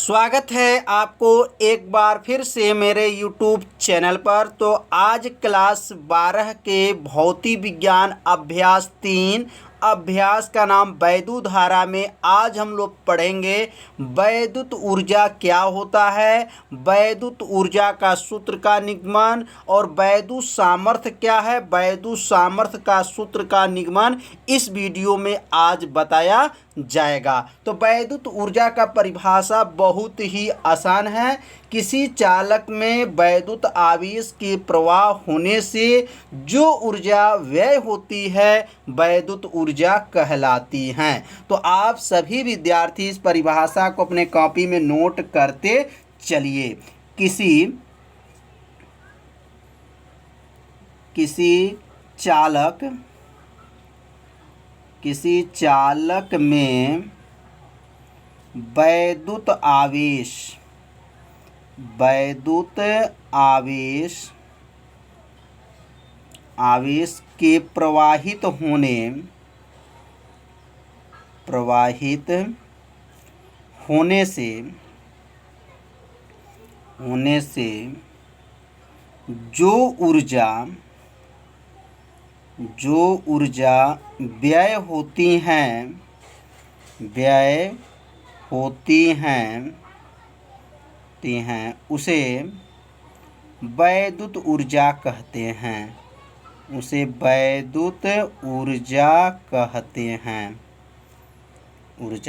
स्वागत है आपको एक बार फिर से मेरे YouTube चैनल पर। तो आज क्लास 12 के भौतिक विज्ञान अभ्यास 3 अभ्यास का नाम वैद्युत धारा में आज हम लोग पढ़ेंगे वैद्युत ऊर्जा क्या होता है, वैद्युत ऊर्जा का सूत्र का निगमन और वैद्युत सामर्थ्य क्या है, वैद्युत सामर्थ्य का सूत्र का निगमन इस वीडियो में आज बताया जाएगा। तो वैद्युत ऊर्जा का परिभाषा बहुत ही आसान है। किसी चालक में वैद्युत आवेश के प्रवाह होने से जो ऊर्जा व्यय होती है वैद्युत ऊर्जा कहलाती है। तो आप सभी विद्यार्थी इस परिभाषा को अपने कॉपी में नोट करते चलिए। किसी चालक में वैद्युत आवेश के प्रवाहित होने से जो ऊर्जा व्यय होती हैं उसे वैद्युत ऊर्जा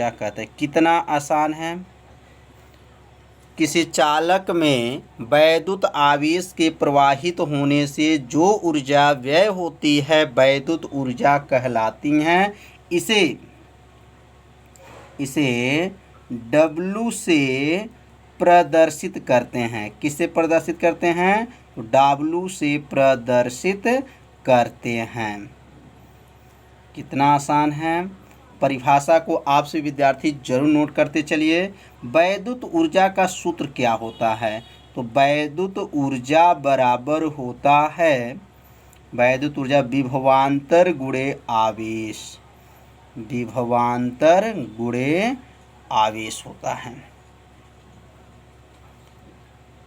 कहते हैं। कितना आसान है। किसी चालक में वैद्युत आवेश के प्रवाहित होने से जो ऊर्जा व्यय होती है वैद्युत ऊर्जा कहलाती हैं। इसे W से प्रदर्शित करते हैं। किससे प्रदर्शित करते हैं? तो W से प्रदर्शित करते हैं। कितना आसान है। परिभाषा को आप से विद्यार्थी जरूर नोट करते चलिए। वैद्युत ऊर्जा का सूत्र क्या होता है? तो वैद्युत ऊर्जा बराबर होता है वैद्युत ऊर्जा विभवांतर गुणे आवेश होता है।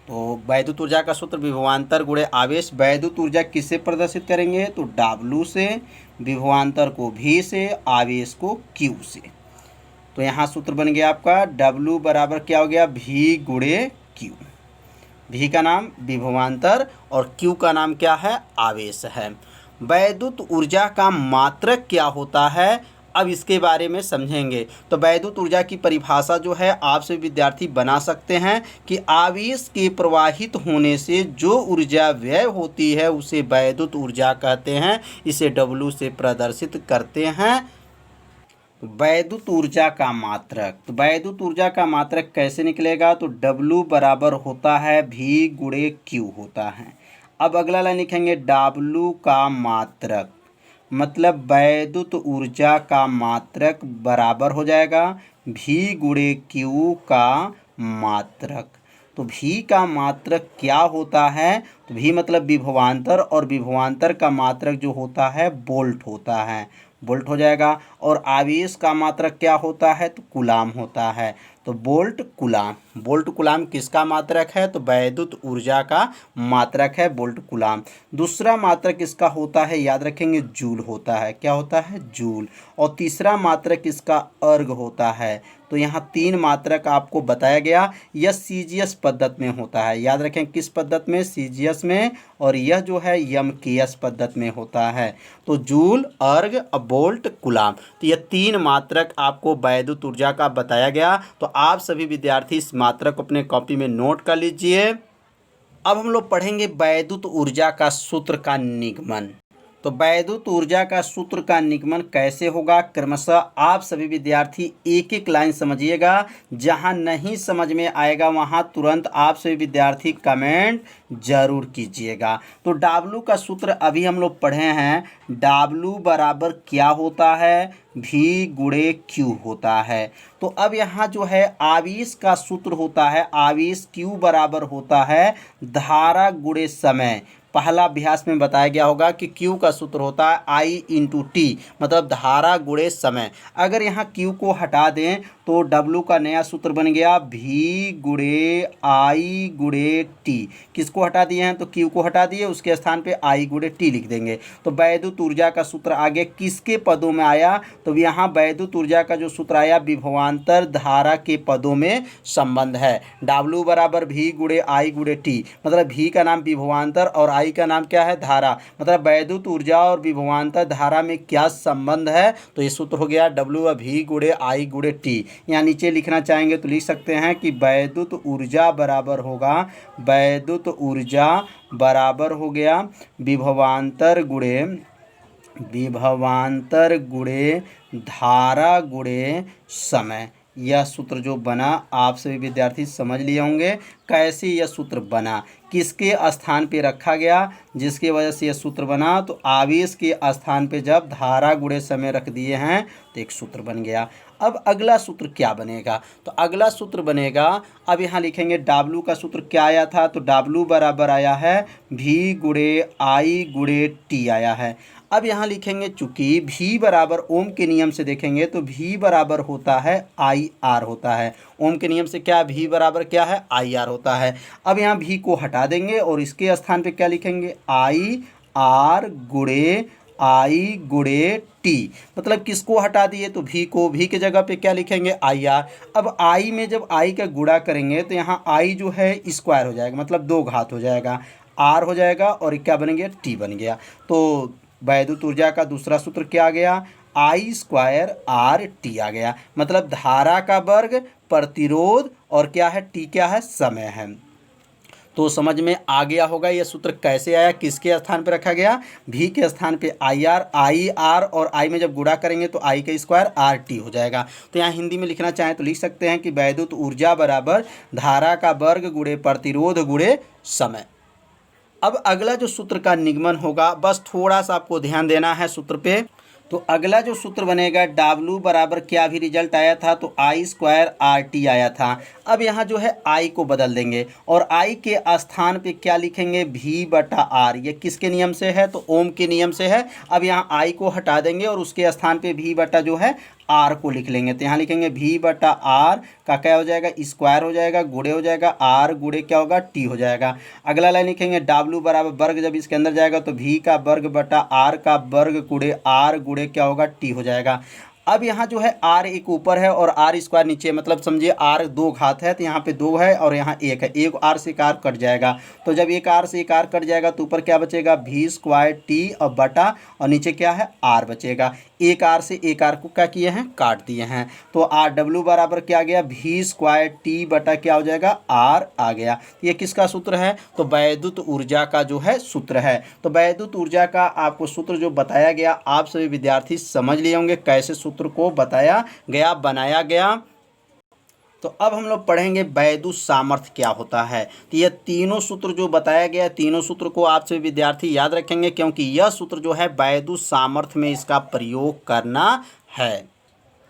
तो वैद्युत ऊर्जा का सूत्र विभवांतर गुणे आवेश। वैद्युत ऊर्जा किससे प्रदर्शित करेंगे? तो W से, विभवांतर को V से, आवेश को Q से। तो यहाँ सूत्र बन गया आपका W बराबर क्या हो गया? V गुणे Q। V का नाम विभवांतर और Q का नाम क्या है? आवेश है। वैद्युत ऊर्जा का मात्रक क्या होता है? अब इसके बारे में समझेंगे। तो वैद्युत ऊर्जा की परिभाषा जो है आप से विद्यार्थी बना सकते हैं कि आवेश के प्रवाहित होने से जो ऊर्जा व्यय होती है उसे वैद्युत ऊर्जा कहते हैं। इसे W से प्रदर्शित करते हैं। वैद्युत ऊर्जा का मात्रक। तो वैद्युत ऊर्जा का मात्रक कैसे निकलेगा? तो W बराबर होता है V गुणे Q होता है। अब अगला लाइन लिखेंगे W का मात्रक, मतलब वैद्युत ऊर्जा का मात्रक बराबर हो जाएगा V गुणे Q का मात्रक। तो V का मात्रक क्या होता है? तो V मतलब विभवांतर और विभवांतर का मात्रक जो होता है वोल्ट होता है, वोल्ट हो जाएगा। और आवेश का मात्रक क्या होता है? तो कूलाम होता है। तो वोल्ट कूलाम किसका मात्रक है? तो वैद्युत ऊर्जा का मात्रक है वोल्ट कूलाम। दूसरा मात्रक इसका होता है, याद रखेंगे, जूल होता है। क्या होता है? जूल। और तीसरा मात्रक इसका अर्ग होता है। तो यहाँ 3 मात्रक आपको बताया गया। यह CGS पद्धति में होता है। याद रखें किस पद्धति में? CGS में। और यह जो है MKS पद्धति में होता है। तो जूल, अर्ग, वोल्ट, कूलाम, तो यह 3 मात्रक आपको वैद्युत ऊर्जा का बताया गया। तो आप सभी विद्यार्थी इस मात्रक को अपने कॉपी में नोट कर लीजिए। अब हम लोग पढ़ेंगे वैद्युत ऊर्जा का सूत्र का निगमन। तो वैद्युत ऊर्जा का सूत्र का निगमन कैसे होगा? क्रमशः आप सभी विद्यार्थी एक एक लाइन समझिएगा। जहां नहीं समझ में आएगा वहां तुरंत आप सभी विद्यार्थी कमेंट जरूर कीजिएगा। तो W का सूत्र अभी हम लोग पढ़े हैं। W बराबर क्या होता है? V गुणे Q होता है। तो अब यहाँ जो है आवेश का सूत्र होता है, आवेश Q बराबर होता है धारा गुणे समय। पहला अभ्यास में बताया गया होगा कि Q का सूत्र होता है I इंटू टी, मतलब धारा गुणे समय। अगर यहाँ Q को हटा दें तो W का नया सूत्र बन गया V गुणे I गुणे टी। किसको हटा दिए हैं? तो Q को हटा दिए, उसके स्थान पे I गुणे टी लिख देंगे। तो वैद्युत ऊर्जा का सूत्र आगे किसके पदों में आया? तो यहाँ वैद्युत ऊर्जा का जो सूत्र आया विभवांतर धारा के पदों में संबंध है। W बराबर V गुणे I गुणे टी, मतलब V का नाम विभवांतर और I का नाम क्या है? धारा। मतलब वैद्युत ऊर्जा और विभवांतर धारा में क्या संबंध है? तो ये सूत्र हो गया W V गुणे I गुणे टी। यहाँ नीचे लिखना चाहेंगे तो लिख सकते हैं कि वैद्युत ऊर्जा बराबर होगा, वैद्युत ऊर्जा बराबर हो गया विभवांतर गुणे धारा गुणे समय। यह सूत्र जो बना आप सभी विद्यार्थी समझ लिए होंगे कैसे यह सूत्र बना, किसके स्थान पे रखा गया जिसकी वजह से यह सूत्र बना। तो आवेश के स्थान पे जब धारा गुणे समय रख दिए हैं तो एक सूत्र बन गया। अब अगला सूत्र क्या बनेगा? तो अगला सूत्र बनेगा, अब यहाँ लिखेंगे W का सूत्र क्या आया था? तो W बराबर आया है V गुणे I गुणे टी आया है। अब यहाँ लिखेंगे चूंकि V बराबर ओम के नियम से देखेंगे तो V बराबर होता है IR होता है। ओम के नियम से क्या V बराबर क्या है? IR होता है। अब यहाँ V को हटा देंगे और इसके स्थान पे क्या लिखेंगे? IR गुणे I गुणे टी। मतलब किसको हटा दिए? तो V को। V के जगह पे क्या लिखेंगे? IR। अब I में जब I का गुणा करेंगे तो यहाँ I जो है स्क्वायर हो जाएगा, मतलब 2 घात हो जाएगा, R हो जाएगा और क्या बन गया? T बन गया। तो वैद्युत ऊर्जा का दूसरा सूत्र क्या आ गया? I स्क्वायर R T आ गया। मतलब धारा का वर्ग, प्रतिरोध और क्या है? T क्या है? समय है। तो समझ में आ गया होगा यह सूत्र कैसे आया, किसके स्थान पर रखा गया? V के स्थान पे IR, IR और I में जब गुणा करेंगे तो I का स्क्वायर RT हो जाएगा। तो यहाँ हिंदी में लिखना चाहें तो लिख सकते हैं कि वैद्युत ऊर्जा बराबर धारा का वर्ग गुणे प्रतिरोध गुणे समय। अब अगला जो सूत्र का निगमन होगा, बस थोड़ा सा आपको ध्यान देना है सूत्र पे। तो अगला जो सूत्र बनेगा W बराबर क्या भी रिजल्ट आया था? तो I स्क्वायर RT आया था। अब यहाँ जो है I को बदल देंगे और I के स्थान पे क्या लिखेंगे? V बटा R। ये किसके नियम से है? तो ओम के नियम से है। अब यहाँ I को हटा देंगे और उसके स्थान पे V बटा जो है R को लिख लेंगे। तो यहाँ लिखेंगे V बटा R का क्या हो जाएगा? स्क्वायर हो जाएगा, गुणे हो जाएगा, R गुणे क्या होगा? T हो जाएगा। अगला लाइन लिखेंगे W बराबर वर्ग, जब इसके अंदर जाएगा तो V का वर्ग बटा R का वर्ग गुणे R गुणे क्या होगा? T हो जाएगा। अब यहाँ जो है R एक ऊपर है और R स्क्वायर नीचे, मतलब समझिए R 2 घात है तो यहाँ पे 2 है और यहाँ 1 है, एक R से एक R कट जाएगा। तो जब एक R से एक R कट जाएगा तो ऊपर क्या बचेगा? V स्क्वायर T और बटा और नीचे क्या है? R बचेगा। एक R से एक R को क्या किए हैं? काट दिए हैं। तो W बराबर क्या आ गया? V स्क्वायर T बटा क्या हो जाएगा? R आ गया। ये किसका सूत्र है? तो वैद्युत ऊर्जा का जो है सूत्र है। तो वैद्युत ऊर्जा का आपको सूत्र जो बताया गया आप सभी विद्यार्थी समझ लिए होंगे कैसे सूत्र को बताया गया, बनाया गया। तो अब हम लोग पढ़ेंगे वैद्युत सामर्थ्य क्या होता है। तो ये तीनों सूत्र जो बताया गया, तीनों सूत्र को आप सभी विद्यार्थी याद रखेंगे क्योंकि यह सूत्र जो है वैद्युत सामर्थ्य में इसका प्रयोग करना है।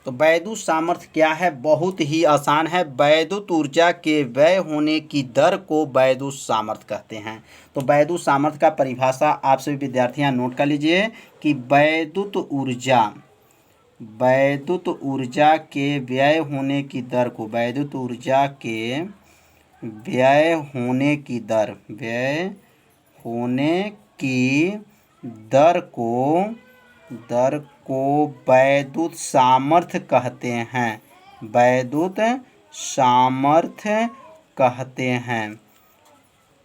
तो वैद्युत सामर्थ्य क्या है? बहुत ही आसान है। वैद्युत ऊर्जा के व्यय होने की दर को वैद्युत सामर्थ्य कहते हैं। तो वैद्युत सामर्थ्य का परिभाषा आप सभी विद्यार्थियां नोट कर लीजिए कि वैद्युत ऊर्जा के व्यय होने की दर को, वैद्युत ऊर्जा के व्यय होने की दर को वैद्युत सामर्थ्य कहते हैं। वैद्युत सामर्थ्य कहते हैं।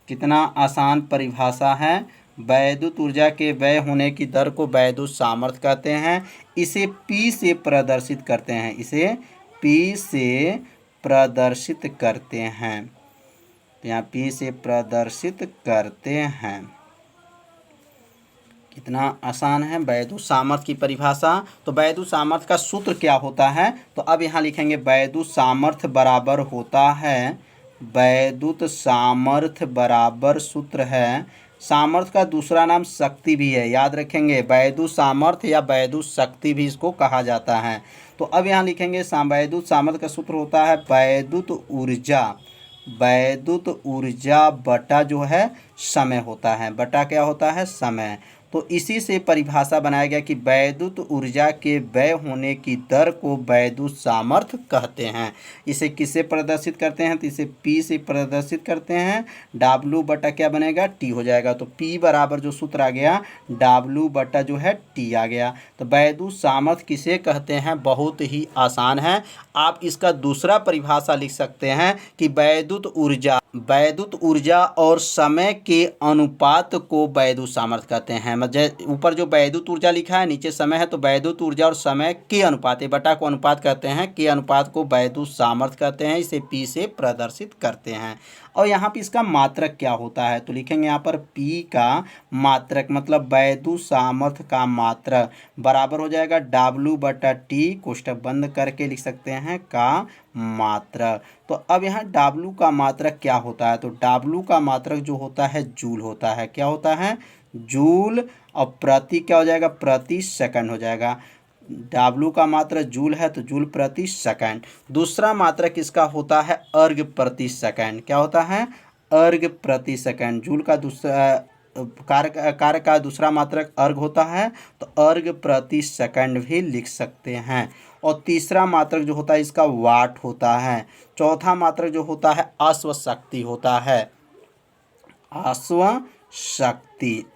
कितना आसान परिभाषा है। वैद्युत ऊर्जा के व्यय होने की दर को वैद्युत सामर्थ्य कहते हैं। इसे P से प्रदर्शित करते हैं, इसे P से प्रदर्शित करते हैं। तो यहाँ P से प्रदर्शित करते हैं। कितना आसान है वैद्युत सामर्थ्य की परिभाषा। तो वैद्युत सामर्थ्य का सूत्र क्या होता है? तो अब यहाँ लिखेंगे वैद्युत सामर्थ्य बराबर होता है, वैद्युत सामर्थ्य बराबर सूत्र है, सामर्थ्य का दूसरा नाम शक्ति भी है, याद रखेंगे। वैद्युत सामर्थ्य या वैद्युत शक्ति भी इसको कहा जाता है। तो अब यहाँ लिखेंगे वैद्युत सामर्थ्य का सूत्र होता है वैद्युत ऊर्जा वैद्युत ऊर्जा बटा जो है समय होता है, बटा क्या होता है, समय। तो इसी से परिभाषा बनाया गया कि वैद्युत ऊर्जा के व्यय होने की दर को वैद्युत सामर्थ्य कहते हैं। इसे किससे प्रदर्शित करते हैं, तो इसे P से प्रदर्शित करते हैं। W बटा क्या बनेगा, T हो जाएगा। तो P बराबर जो सूत्र आ गया W बटा जो है T आ गया। तो वैद्युत सामर्थ्य किसे कहते हैं, बहुत ही आसान है। आप इसका दूसरा परिभाषा लिख सकते हैं कि वैद्युत ऊर्जा और समय के अनुपात को वैद्युत सामर्थ्य कहते हैं। ऊपर जो वैद्युत ऊर्जा लिखा है, नीचे समय है, तो वैद्युत ऊर्जा और समय के अनुपात, बटा को अनुपात कहते हैं, के अनुपात को वैद्युत सामर्थ्य कहते हैं। इसे P से प्रदर्शित करते हैं। और यहाँ पे इसका मात्रक क्या होता है, तो लिखेंगे यहाँ पर P का मात्रक मतलब वैद्युत सामर्थ्य का मात्रक बराबर हो जाएगा W बटा T, कोष्टक बंद करके लिख सकते हैं का मात्रक। तो अब यहाँ W का मात्रक क्या होता है, तो W का मात्रक जो होता है जूल होता है। क्या होता है, जूल। और प्रति क्या हो जाएगा, प्रति सेकंड हो जाएगा। W का मात्रक जूल है तो जूल प्रति सेकंड। दूसरा मात्रक इसका होता है अर्घ प्रति सेकंड। क्या होता है, अर्घ प्रति सेकंड। जूल का दूसरा कार्य का दूसरा मात्रक अर्घ होता है, तो अर्घ प्रति सेकंड भी लिख सकते हैं। और तीसरा मात्रक जो होता है इसका वाट होता है। चौथा मात्रक जो होता है अश्व शक्ति होता है,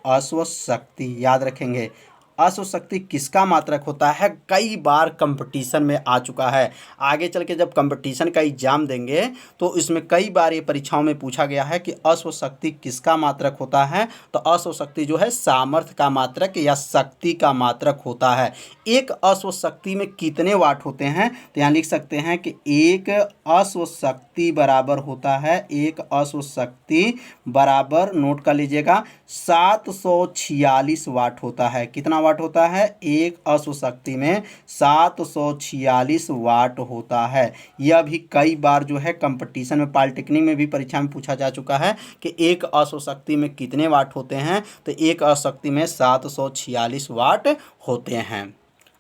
अश्व शक्ति याद रखेंगे। अश्व शक्ति किसका मात्रक होता है, कई बार कंपटीशन में आ चुका है। आगे चल के जब कंपटीशन का एग्जाम देंगे तो इसमें कई बार ये परीक्षाओं में पूछा गया है कि अश्व शक्ति किसका मात्रक होता है। तो अश्व शक्ति जो है सामर्थ्य का मात्रक या शक्ति का मात्रक होता है। एक अश्व शक्ति में कितने वाट होते हैं, तो यहाँ लिख सकते हैं कि एक अश्व शक्ति बराबर होता है, एक अश्व शक्ति बराबर, नोट कर लीजिएगा, 746 वाट होता है। कितना वाट होता है, एक अश्व शक्ति में 746 वाट होता है। यह भी कई बार जो है कंपटीशन में, पॉलिटेक्निक में भी परीक्षा में पूछा जा चुका है कि एक अश्व शक्ति में कितने वाट होते हैं, तो एक अश्व शक्ति में 746 वाट होते हैं।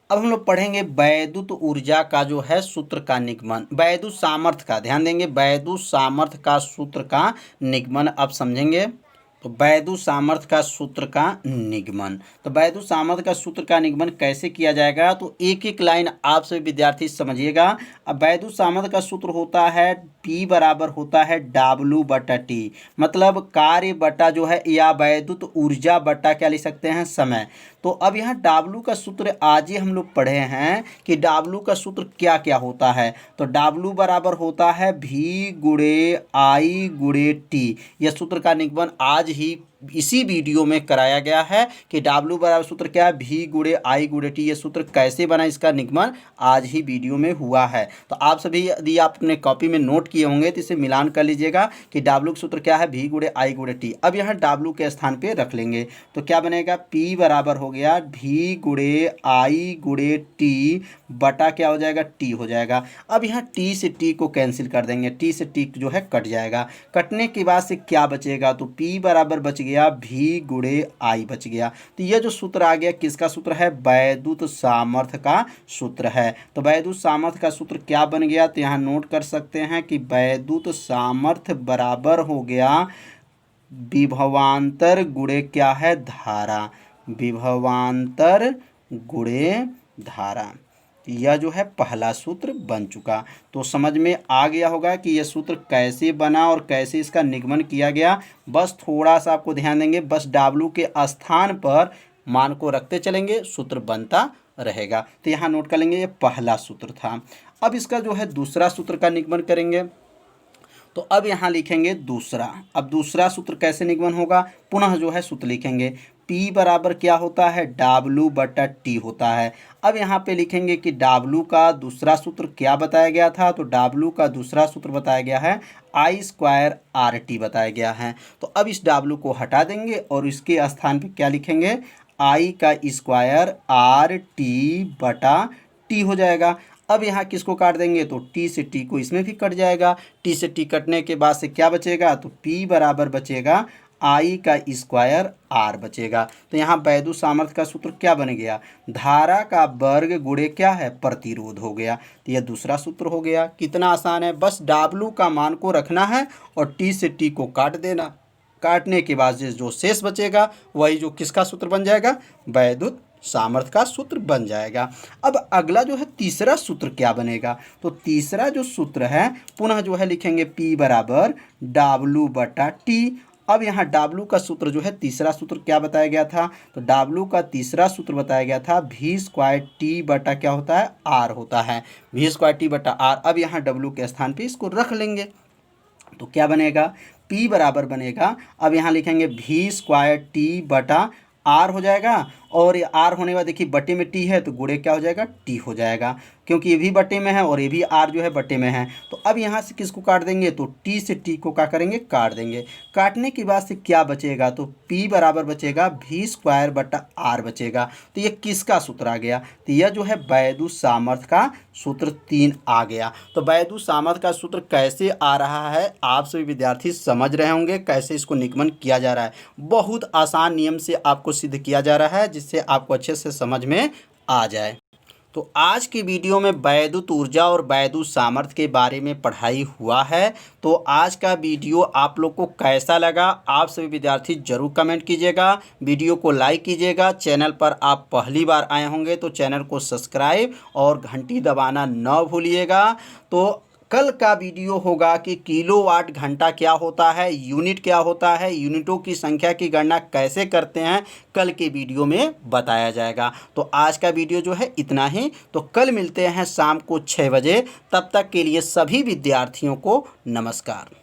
अब हम लोग पढ़ेंगे वैद्युत ऊर्जा का जो है सूत्र का निगमन, वैद्युत सामर्थ्य का, ध्यान देंगे, वैद्युत सामर्थ्य का सूत्र का निगमन अब समझेंगे। तो वैद्युत सामर्थ्य का सूत्र का निगमन, तो वैद्युत सामर्थ्य का सूत्र का निगमन कैसे किया जाएगा, तो एक एक लाइन आप सभी विद्यार्थी समझिएगा। अब वैद्युत सामर्थ्य का सूत्र होता है P बराबर होता है W बटा T, मतलब कार्य बटा जो है या वैद्युत ऊर्जा बटा क्या लिख सकते हैं, समय। तो अब यहाँ W का सूत्र आज ही हम लोग पढ़े हैं कि W का सूत्र क्या क्या होता है। तो W बराबर होता है V गुणे I गुणे T। यह सूत्र का निगमन आज ही इसी वीडियो में कराया गया है कि W बराबर सूत्र क्या है, V गुणे I गुणे T। ये सूत्र कैसे बना, इसका निगमन आज ही वीडियो में हुआ है। तो आप सभी यदि आप अपने कॉपी में नोट किए होंगे तो इसे मिलान कर लीजिएगा कि W का सूत्र क्या है, V गुणे I गुणे T। अब यहाँ W के स्थान पे रख लेंगे तो क्या बनेगा, P बराबर हो गया V गुणे I गुणे T बटा क्या हो जाएगा, T हो जाएगा। अब यहाँ T से T को कैंसिल कर देंगे, T से T जो है कट जाएगा। कटने के बाद से क्या बचेगा, तो P बराबर बच गया V गुणे I बच गया। तो यह जो सूत्र आ गया किसका सूत्र है, वैद्युत सामर्थ्य का सूत्र है। तो वैद्युत सामर्थ्य का सूत्र क्या बन गया, तो यहाँ नोट कर सकते हैं कि वैद्युत सामर्थ्य बराबर हो गया विभवांतर गुणे क्या है, धारा, विभवांतर गुणे धारा। यह जो है पहला सूत्र बन चुका। तो समझ में आ गया होगा कि यह सूत्र कैसे बना और कैसे इसका निगमन किया गया। बस थोड़ा सा आपको ध्यान देंगे, बस W के स्थान पर मान को रखते चलेंगे, सूत्र बनता रहेगा। तो यहाँ नोट कर लेंगे, ये पहला सूत्र था। अब इसका जो है दूसरा सूत्र का निगमन करेंगे। तो अब यहाँ लिखेंगे दूसरा। अब दूसरा सूत्र कैसे निगमन होगा, पुनः जो है सूत्र लिखेंगे। P बराबर क्या होता है, W बटा T होता है। अब यहाँ पे लिखेंगे कि W का दूसरा सूत्र क्या बताया गया था, तो W का दूसरा सूत्र बताया गया है I स्क्वायर RT बताया गया है। तो अब इस W को हटा देंगे और इसके स्थान पे क्या लिखेंगे, I का स्क्वायर RT बटा T हो जाएगा। अब यहाँ किसको काट देंगे, तो T से T को इसमें भी कट जाएगा। T से T कटने के बाद से क्या बचेगा, तो P बराबर बचेगा आई का स्क्वायर आर बचेगा। तो यहाँ वैद्युत सामर्थ्य का सूत्र क्या बन गया, धारा का वर्ग गुणे क्या है, प्रतिरोध हो गया। तो यह दूसरा सूत्र हो गया। कितना आसान है, बस W का मान को रखना है और T से T को काट देना। काटने के बाद जो शेष बचेगा वही जो किसका सूत्र बन जाएगा, वैद्युत सामर्थ्य का सूत्र बन जाएगा। अब अगला जो है तीसरा सूत्र क्या बनेगा, तो तीसरा जो सूत्र है पुनः जो है लिखेंगे P बराबर W/T। अब यहाँ W का सूत्र जो है तीसरा सूत्र क्या बताया गया था, तो W का तीसरा सूत्र बताया गया था V²T बटा क्या होता है, R होता है, V²T बटा R। अब यहाँ W के स्थान पे इसको रख लेंगे तो क्या बनेगा, P बराबर बनेगा, अब यहाँ लिखेंगे V²T बटा R हो जाएगा। और ये R होने के बाद देखिए बटे में T है तो गुणे क्या हो जाएगा, T हो जाएगा, क्योंकि ये भी बटे में है और ये भी R जो है बटे में है। तो अब यहाँ से किसको काट देंगे, तो T से T को क्या करेंगे, काट देंगे। काटने के बाद से क्या बचेगा, तो P बराबर बचेगा V² बटा R बचेगा। तो ये किसका सूत्र आ गया, तो यह जो है वैद्युत सामर्थ्य का सूत्र 3 आ गया। तो वैद्युत सामर्थ्य का सूत्र कैसे आ रहा है आप सभी विद्यार्थी समझ रहे होंगे, कैसे इसको निगमन किया जा रहा है। बहुत आसान नियम से आपको सिद्ध किया जा रहा है जिससे आपको अच्छे से समझ में आ जाए। तो आज की वीडियो में वैद्युत ऊर्जा और वैद्युत सामर्थ्य के बारे में पढ़ाई हुआ है। तो आज का वीडियो आप लोग को कैसा लगा, आप सभी विद्यार्थी जरूर कमेंट कीजिएगा, वीडियो को लाइक कीजिएगा। चैनल पर आप पहली बार आए होंगे तो चैनल को सब्सक्राइब और घंटी दबाना न भूलिएगा। तो कल का वीडियो होगा कि किलोवाट घंटा क्या होता है, यूनिट क्या होता है, यूनिटों की संख्या की गणना कैसे करते हैं, कल के वीडियो में बताया जाएगा। तो आज का वीडियो जो है इतना ही। तो कल मिलते हैं शाम को 6 बजे। तब तक के लिए सभी विद्यार्थियों को नमस्कार।